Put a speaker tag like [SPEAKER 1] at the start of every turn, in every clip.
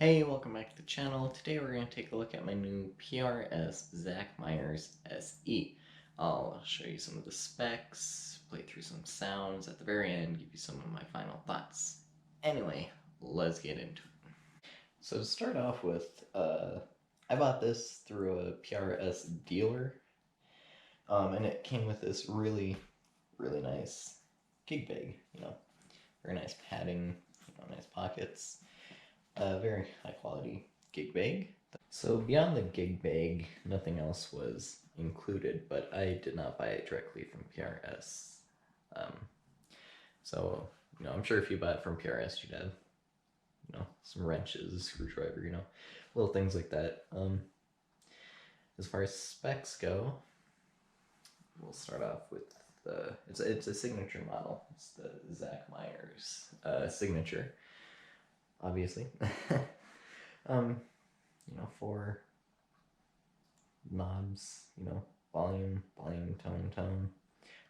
[SPEAKER 1] Hey, welcome back to the channel. Today we're going to take a look at my new PRS Zach Myers SE. I'll show you some of the specs, play through some sounds at the very end, give you some of my final thoughts. Anyway, let's get into it. So to start off with, I bought this through a PRS dealer, and it came with this really nice gig bag, very nice padding, nice pockets. Very high quality gig bag. So beyond the gig bag, nothing else was included, but I did not buy it directly from PRS. Um, so, I'm sure if you bought it from PRS, you'd have, some wrenches, screwdriver, little things like that. As far as specs go, we'll start off with it's a signature model. It's the Zach Myers signature, obviously. For knobs, volume, tone,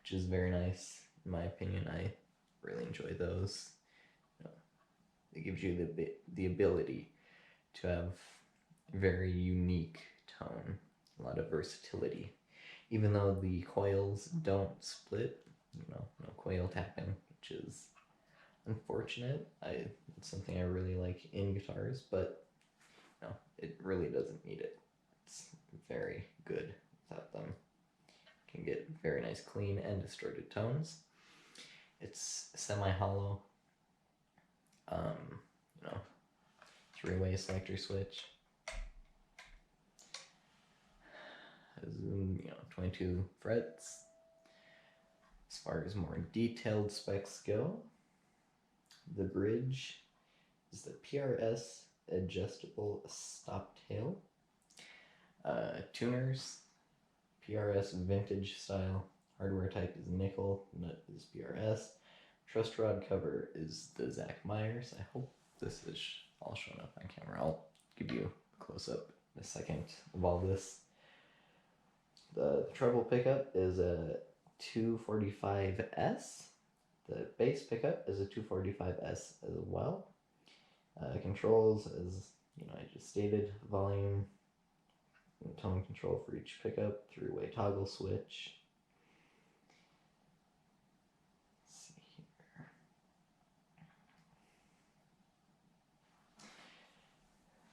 [SPEAKER 1] which is very nice in my opinion. I really enjoy those. It gives you the ability to have very unique tone, a lot of versatility. Even though the coils don't split, no coil tapping, which is unfortunate. It's something I really like in guitars, but it really doesn't need it. It's very good without them. Can get very nice clean and distorted tones. It's semi-hollow. Three-way selector switch. Has 22 frets. As far as more detailed specs go, the bridge is the PRS adjustable stop tail. Tuners, PRS vintage style. Hardware type is nickel. Nut is PRS. Truss rod cover is the Zach Myers. I hope this is all shown up on camera. I'll give you a close up in a second of all this. The treble pickup is a 245S. The bass pickup is a 245S as well. Controls, as I just stated, volume, tone control for each pickup, three-way toggle switch. Let's see here.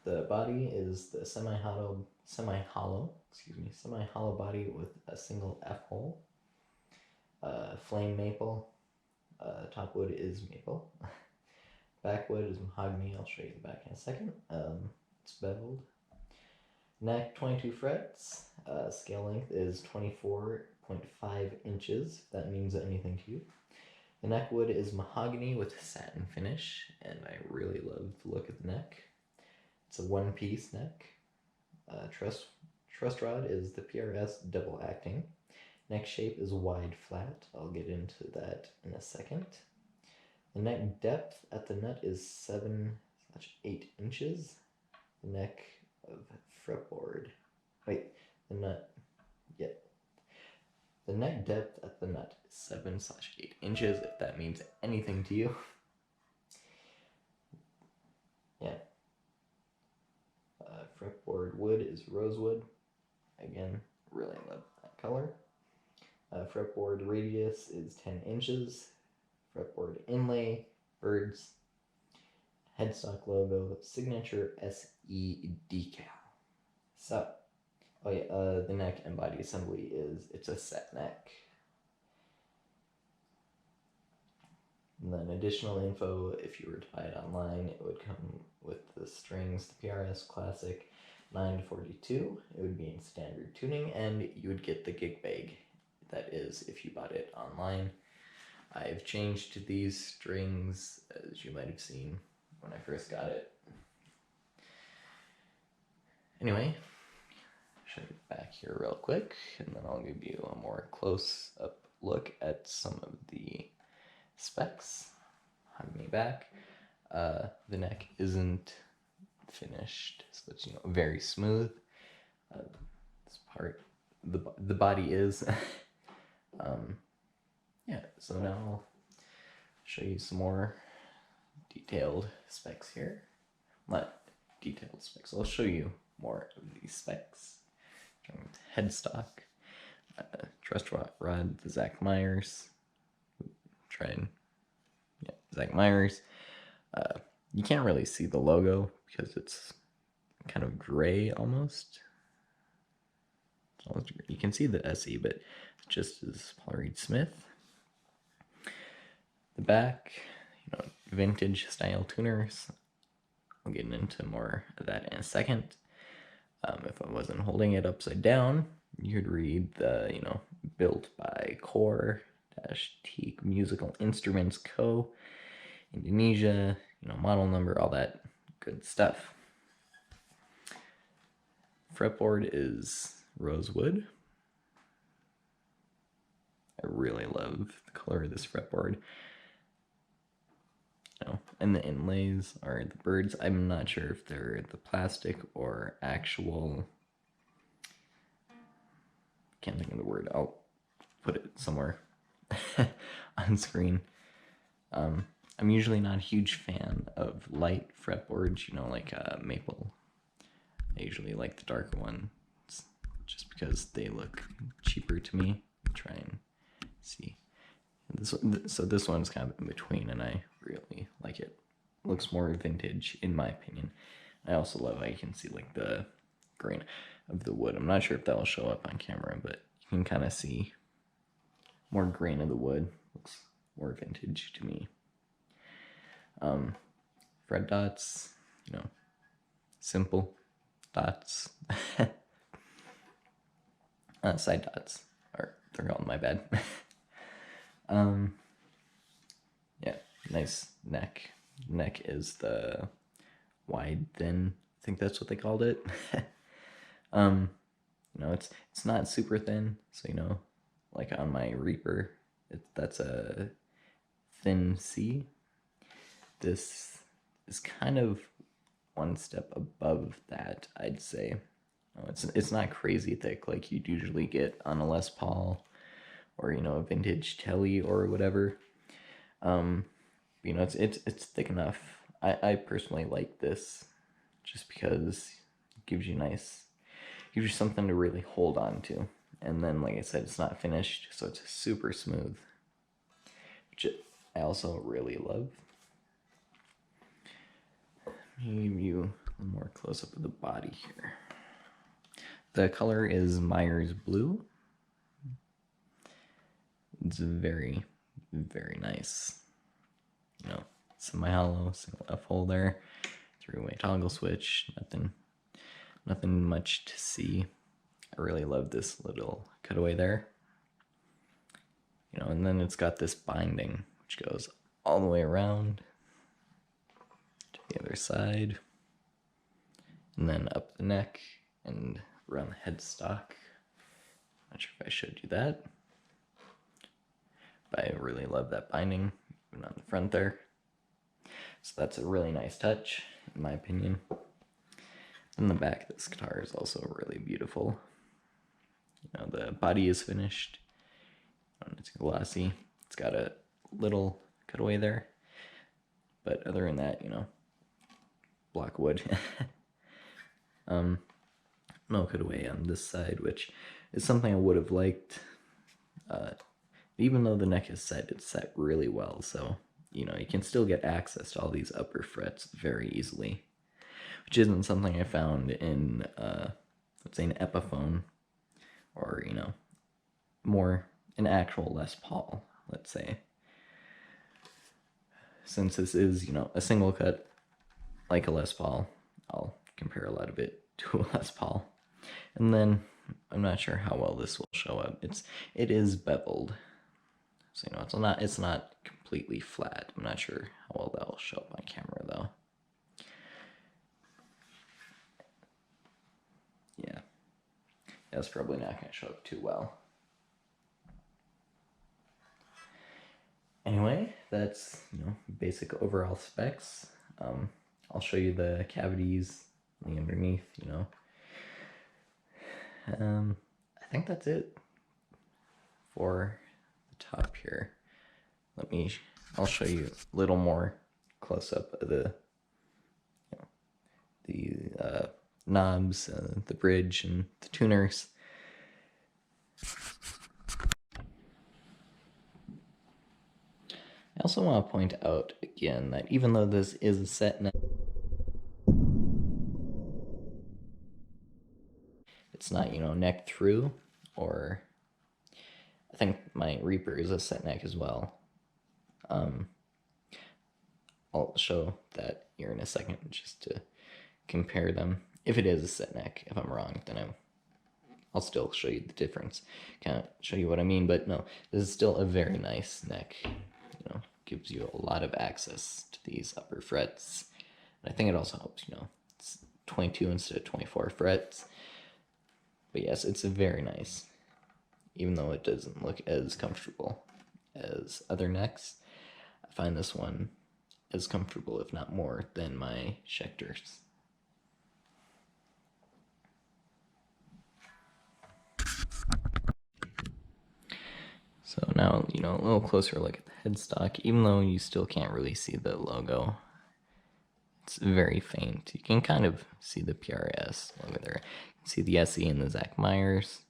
[SPEAKER 1] The body is the semi-hollow body with a single F-hole. Flame maple. Top wood is maple. Backwood is mahogany. I'll show you the back in a second. It's beveled. Neck 22 frets. Scale length is 24.5 inches, if that means anything to you. The neck wood is mahogany with satin finish, and I really love the look of the neck. It's a one-piece neck. Truss rod is the PRS double acting. Neck shape is wide flat. I'll get into that in a second. The neck depth at the nut is 7/8 inches. The neck of fretboard. The neck depth at the nut is 7/8 inches, if that means anything to you. Yeah. Fretboard wood is rosewood. Again, really love that color. Fretboard radius is 10 inches. Fretboard inlay, birds, headstock logo, signature SE decal. So, the neck and body assembly it's a set neck. And then additional info, if you were to buy it online, it would come with the strings, the PRS Classic 9-42. It would be in standard tuning, and you would get the gig bag. That is, if you bought it online. I've changed these strings, as you might have seen when I first got it. Anyway, show you back here real quick, and then I'll give you a more close-up look at some of the specs. Mahogany back. The neck isn't finished, so it's very smooth. This part, the body is. Yeah, so now I'll show you some more detailed specs here. But detailed specs. I'll show you more of these specs. Headstock, truss rod, the Zach Myers. Zach Myers. You can't really see the logo because it's kind of gray almost. You can see the SE, but it just is Paul Reed Smith. The back, vintage style tuners. I'll get into more of that in a second. If I wasn't holding it upside down, you could read the, built by Core-Teak Musical Instruments Co. Indonesia, model number, all that good stuff. Fretboard is rosewood. I really love the color of this fretboard. And the inlays are the birds. I'm not sure if they're the plastic or actual. Can't think of the word. I'll put it somewhere on screen. I'm usually not a huge fan of light fretboards, like maple. I usually like the darker ones just because they look cheaper to me. Try and see. So this one's kind of in between, and I really like it. Looks more vintage, in my opinion. I also love how you can see like the grain of the wood. I'm not sure if that will show up on camera, but you can kind of see more grain of the wood. Looks more vintage to me. Fret dots, simple dots. Side dots, they're all my bad. Yeah, nice neck. Neck is the wide thin. I think that's what they called it. It's not super thin, so like on my Reaper, that's a thin C. This is kind of one step above that, I'd say. It's not crazy thick like you'd usually get on a Les Paul or a vintage Telly or whatever. It's thick enough. I personally like this just because it gives you something to really hold on to. And then, like I said, it's not finished, so it's super smooth, which I also really love. Let me give you a more close up of the body here. The color is Myers Blue. It's very, very nice. Semi-hollow, single F-hole there, three-way toggle switch, nothing much to see. I really love this little cutaway there. And then it's got this binding, which goes all the way around to the other side, and then up the neck and around the headstock. Not sure if I showed you that, but I really love that binding, even on the front there. So that's a really nice touch, in my opinion. And the back of this guitar is also really beautiful. The body is finished. It's glossy. It's got a little cutaway there. But other than that, block wood. No cutaway on this side, which is something I would have liked. Even though the neck is set, it's set really well. So, you can still get access to all these upper frets very easily. Which isn't something I found in, let's say, an Epiphone, or, more an actual Les Paul, let's say. Since this is, a single cut, like a Les Paul, I'll compare a lot of it to a Les Paul. And then, I'm not sure how well this will show up. It is beveled. So, it's not completely flat. I'm not sure how well that will show up on camera, though. Yeah, it's probably not going to show up too well. Anyway, that's, basic overall specs. I'll show you the cavities on the underneath, I think that's it for the top here. I'll show you a little more close up of the knobs, the bridge, and the tuners. I also want to point out again that even though this is a set neck, it's not, neck through, or I think my Reaper is a set neck as well. I'll show that here in a second just to compare them. If it is a set neck, if I'm wrong, then I'll still show you the difference. Kind of show you what I mean, but no, this is still a very nice neck. Gives you a lot of access to these upper frets. And I think it also helps, it's 22 instead of 24 frets. But yes, it's very nice, even though it doesn't look as comfortable as other necks. I find this one as comfortable, if not more, than my Schecters. So now, a little closer look at the headstock, even though you still can't really see the logo. It's very faint. You can kind of see the PRS logo there. You can see the SE and the Zach Myers.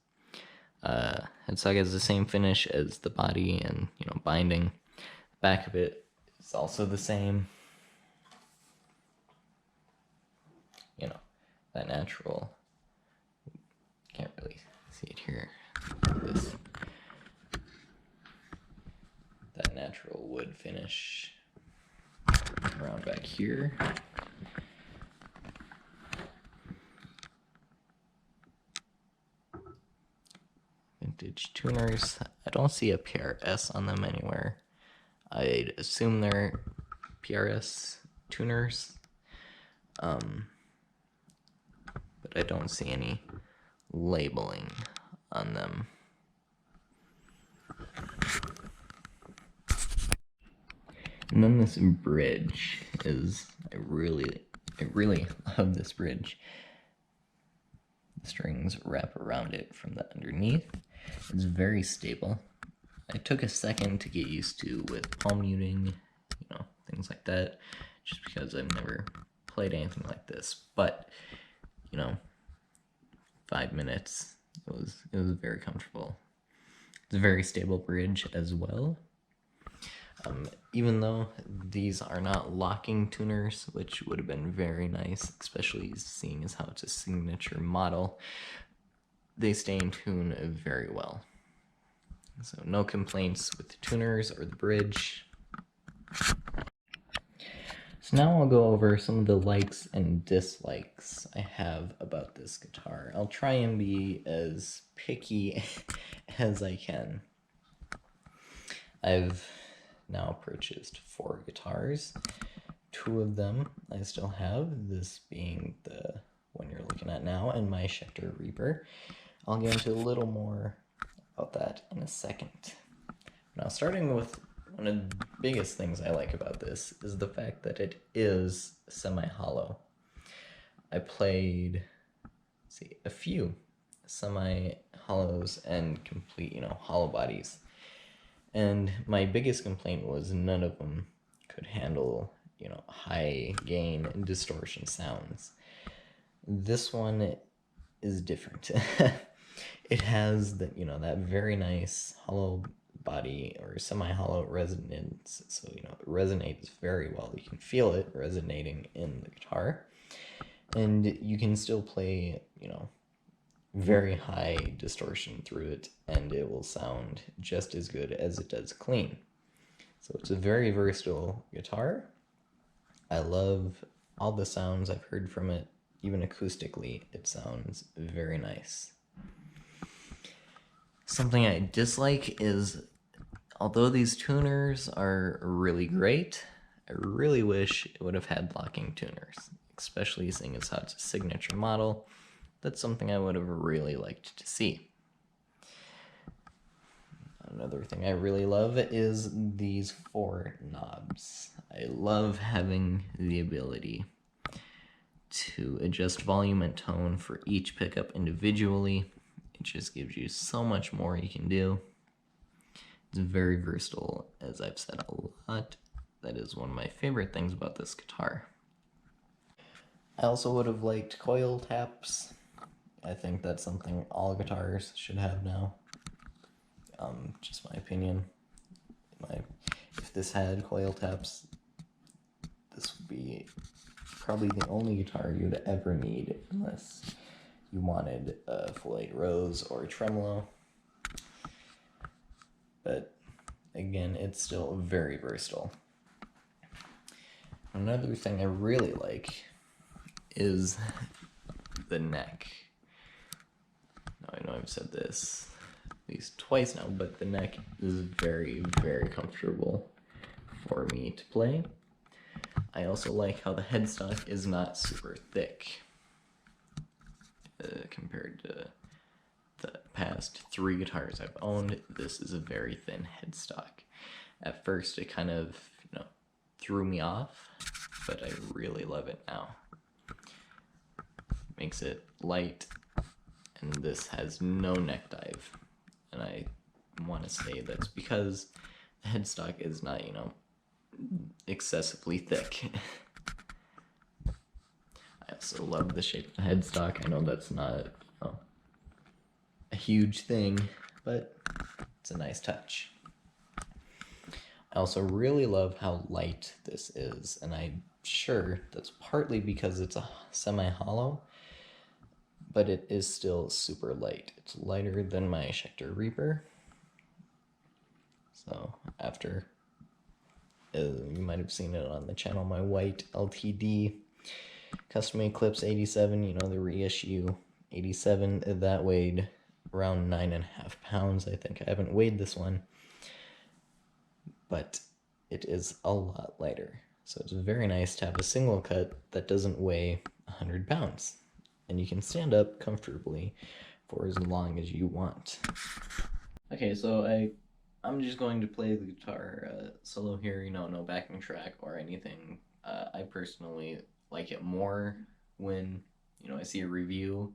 [SPEAKER 1] Headstock has the same finish as the body and, binding. The back of it is also the same. That natural, can't really see it here, that natural wood finish around back here. Vintage tuners. I don't see a PRS on them anywhere. I'd assume they're PRS tuners. But I don't see any labeling on them. And then this bridge is, I really love this bridge. The strings wrap around it from the underneath. It's very stable. I took a second to get used to with palm muting, things like that, just because I've never played anything like this. But 5 minutes, it was very comfortable. It's a very stable bridge as well. Even though these are not locking tuners, which would have been very nice, especially seeing as how it's a signature model, they stay in tune very well. So no complaints with the tuners or the bridge. So now I'll go over some of the likes and dislikes I have about this guitar. I'll try and be as picky as I can. I've now purchased 4 guitars. 2 of them I still have, this being the one you're looking at now, and my Schecter Reaper. I'll get into a little more about that in a second. Now, starting with one of the biggest things I like about this is the fact that it is semi-hollow. I played, a few semi-hollows and complete, hollow bodies. And my biggest complaint was none of them could handle, high gain and distortion sounds. This one is different. It has that, that very nice hollow body or semi-hollow resonance, so it resonates very well. You can feel it resonating in the guitar, and you can still play very high distortion through it, and it will sound just as good as it does clean. So it's a very versatile guitar. I love all the sounds I've heard from it. Even acoustically, it sounds very nice. Something I dislike is, although these tuners are really great, I really wish it would have had locking tuners, especially seeing as how it's a signature model. That's something I would have really liked to see. Another thing I really love is these 4 knobs. I love having the ability to adjust volume and tone for each pickup individually. It just gives you so much more you can do. It's very versatile, as I've said a lot. That is one of my favorite things about this guitar. I also would have liked coil taps. I think that's something all guitars should have now. Just my opinion. If this had coil taps, this would be probably the only guitar you'd ever need, unless you wanted a Floyd Rose or a tremolo. But again, it's still very versatile. Another thing I really like is the neck. Now, I know I've said this at least twice now, but the neck is very, very comfortable for me to play. I also like how the headstock is not super thick compared to the past 3 guitars I've owned. This is a very thin headstock. At first, it kind of, threw me off, but I really love it now. Makes it light, and this has no neck dive. And I want to say that's because the headstock is not, excessively thick. I also love the shape of the headstock. I know that's not a huge thing, but it's a nice touch. I also really love how light this is, and I'm sure that's partly because it's a semi-hollow, but it is still super light. It's lighter than my Schecter Reaper. So after, you might have seen it on the channel, my white LTD Custom Eclipse 87, the reissue 87, that weighed around 9.5 pounds, I think. I haven't weighed this one, but it is a lot lighter. So it's very nice to have a single cut that doesn't weigh 100 pounds. And you can stand up comfortably for as long as you want. Okay, so I'm just going to play the guitar solo here, no backing track or anything. I personally like it more when, I see a review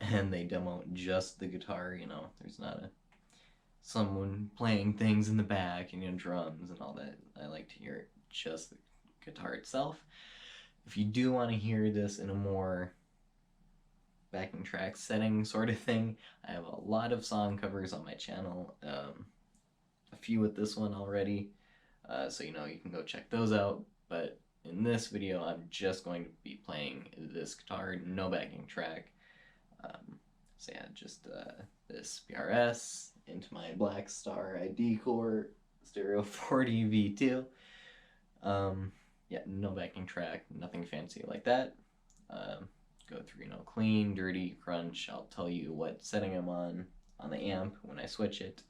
[SPEAKER 1] and they demo just the guitar, there's not someone playing things in the back and drums and all that. I like to hear just the guitar itself. If you do want to hear this in a more backing track setting sort of thing, I have a lot of song covers on my channel, a few with this one already, so you can go check those out. But in this video, I'm just going to be playing this guitar, no backing track. So yeah, just this PRS into my Black Star ID Core Stereo 40 V2. Yeah, no backing track, nothing fancy like that. Go through, clean, dirty, crunch. I'll tell you what setting I'm on the amp when I switch it.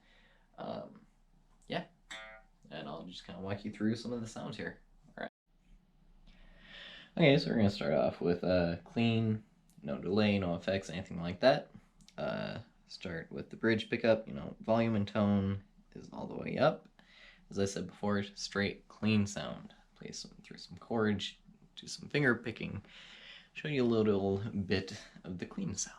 [SPEAKER 1] Yeah, and I'll just kind of walk you through some of the sounds here. All right. Okay, so we're gonna start off with clean, no delay, no effects, anything like that. Start with the bridge pickup. Volume and tone is all the way up. As I said before, straight, clean sound. Play through some chords, do some finger picking. Show you a little bit of the clean sound.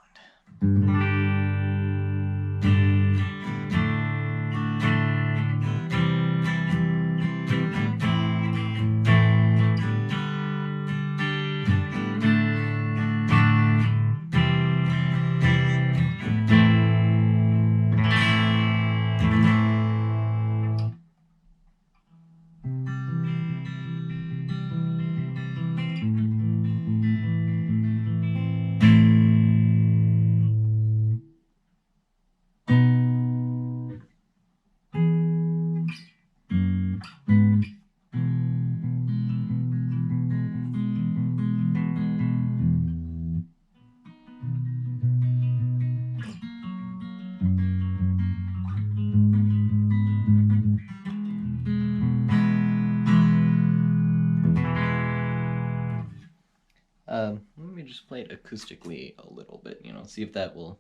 [SPEAKER 1] Let me just play it acoustically a little bit, see if that will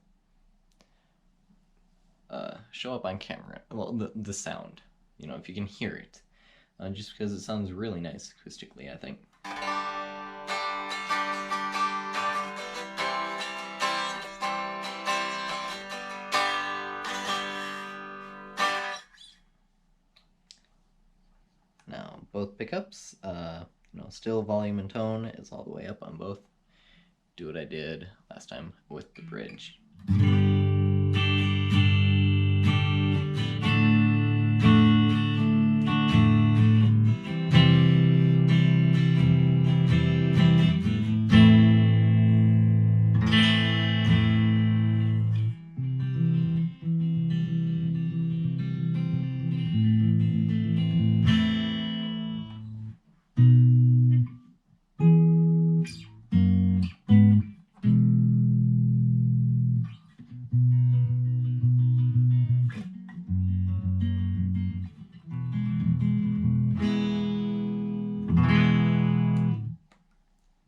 [SPEAKER 1] show up on camera. Well, the sound, if you can hear it. Just because it sounds really nice acoustically, I think. Now, both pickups, still volume and tone is all the way up on both. do what I did last time with the bridge.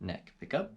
[SPEAKER 1] Neck pickup.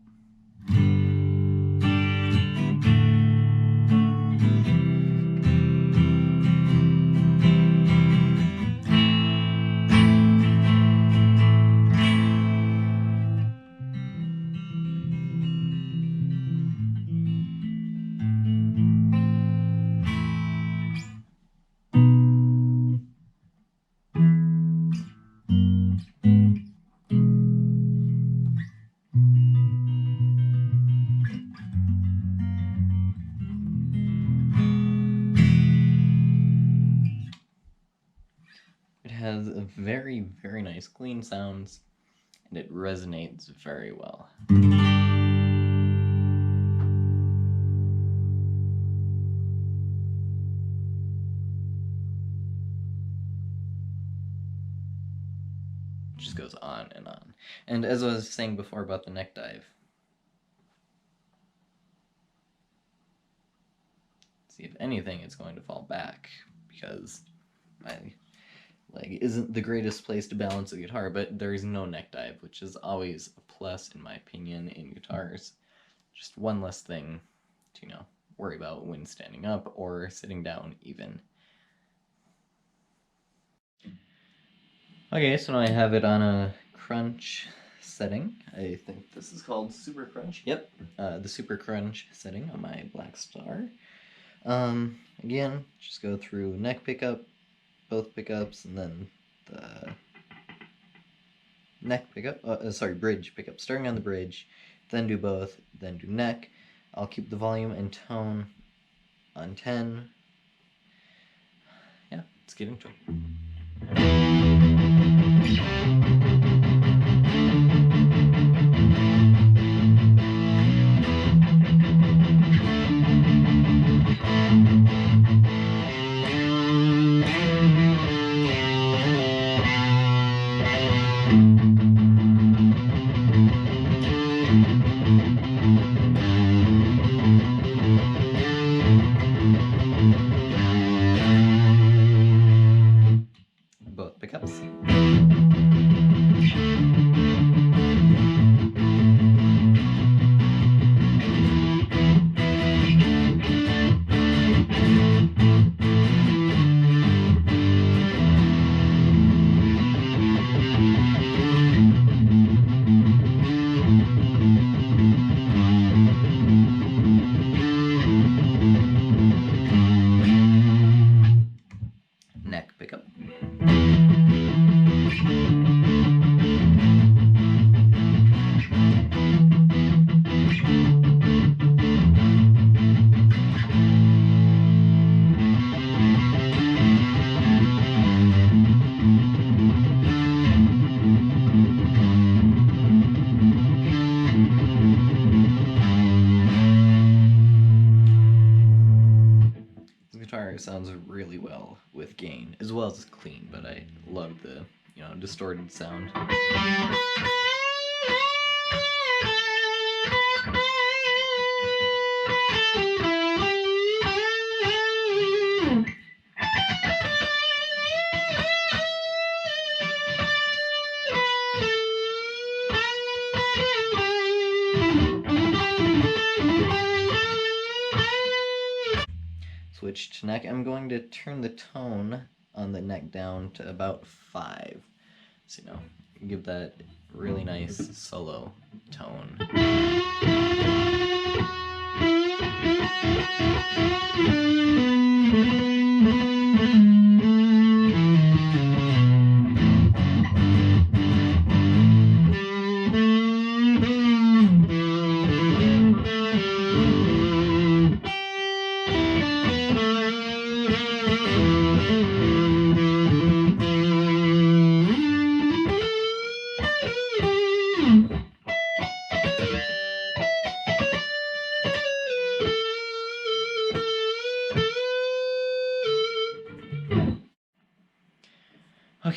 [SPEAKER 1] It has a very, very nice clean sounds, and it resonates very well. It just goes on and on. And as I was saying before about the neck dive, see, if anything, it's going to fall back, because my leg isn't the greatest place to balance a guitar, but there is no neck dive, which is always a plus, in my opinion, in guitars. Just one less thing to, worry about when standing up or sitting down, even. Okay, so now I have it on a crunch setting. I think this is called Super Crunch. Yep, the Super Crunch setting on my Black Star. Again, just go through neck pickup, both pickups, and then the neck pickup, bridge pickup, starting on the bridge, then do both, then do neck. I'll keep the volume and tone on 10. Yeah, let's get into it. Both pickups. Neck pickup. Guitar sounds really well with gain, as well as clean, but I love the, distorted sound. Switch to neck. I'm going to turn the tone on the neck down to about 5. So, give that really nice solo tone.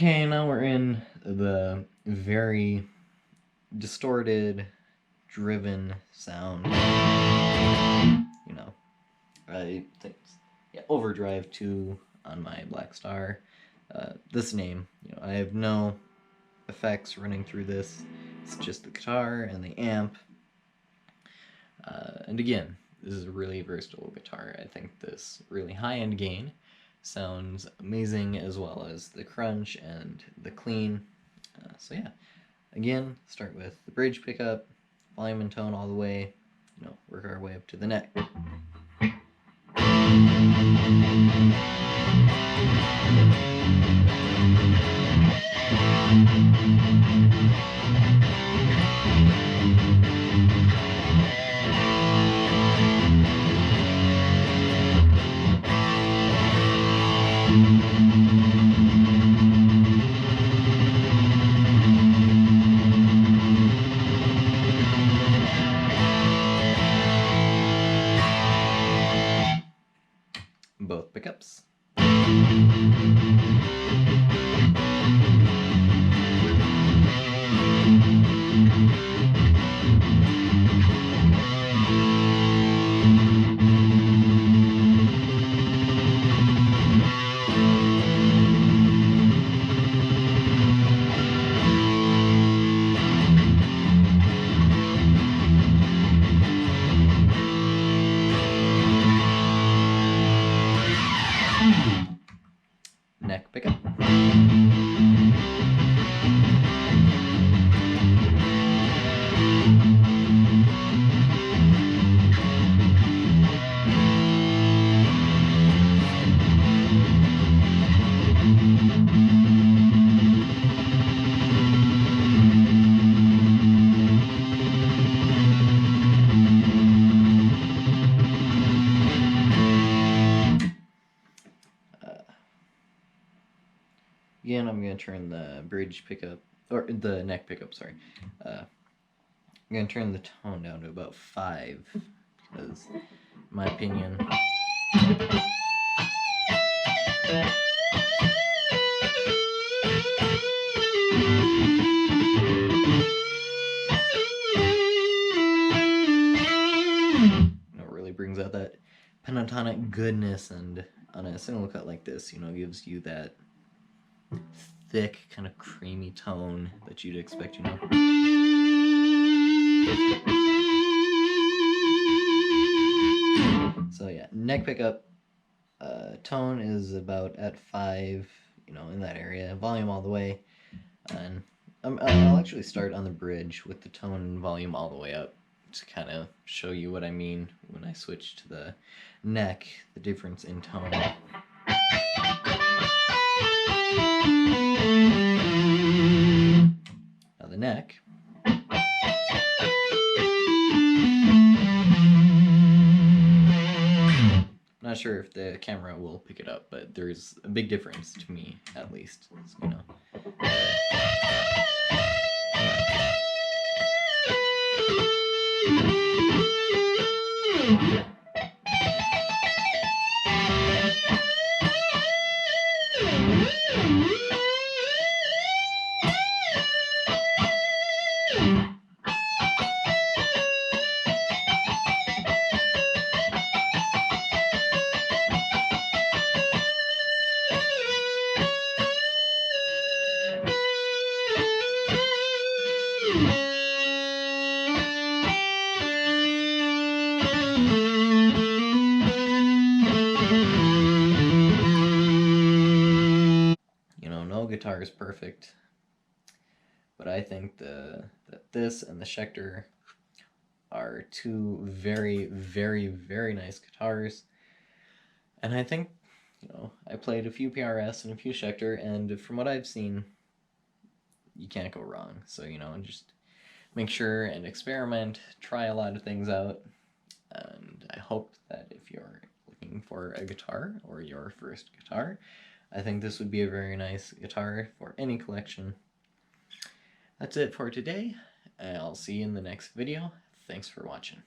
[SPEAKER 1] Okay, now we're in the very distorted, driven sound. You know, I think, yeah, Overdrive 2 on my Black Star. This name, I have no effects running through this. It's just the guitar and the amp. And again, this is a really versatile guitar. I think this really high-end gain sounds amazing, as well as the crunch and the clean. So yeah, again, start with the bridge pickup, volume and tone all the way, work our way up to the neck. Both pickups. Neck pickup. Again, I'm going to turn the bridge pickup, or the neck pickup, sorry. I'm going to turn the tone down to about 5, because, in my opinion, it really brings out that pentatonic goodness, and on a single cut like this, gives you that thick, kind of creamy tone that you'd expect, So yeah, neck pickup, tone is about at 5, in that area, volume all the way, and I'll actually start on the bridge with the tone and volume all the way up to kind of show you what I mean when I switch to the neck, the difference in tone. Now the neck. Not sure if the camera will pick it up, but there's a big difference to me, at least. So, no guitar is perfect, but I think that this and the Schecter are two very, very, very nice guitars. And I think, I played a few PRS and a few Schecter, and from what I've seen, you can't go wrong. So, just make sure and experiment, try a lot of things out, and I hope that if you're looking for a guitar or your first guitar, I think this would be a very nice guitar for any collection. That's it for today. I'll see you in the next video. Thanks for watching.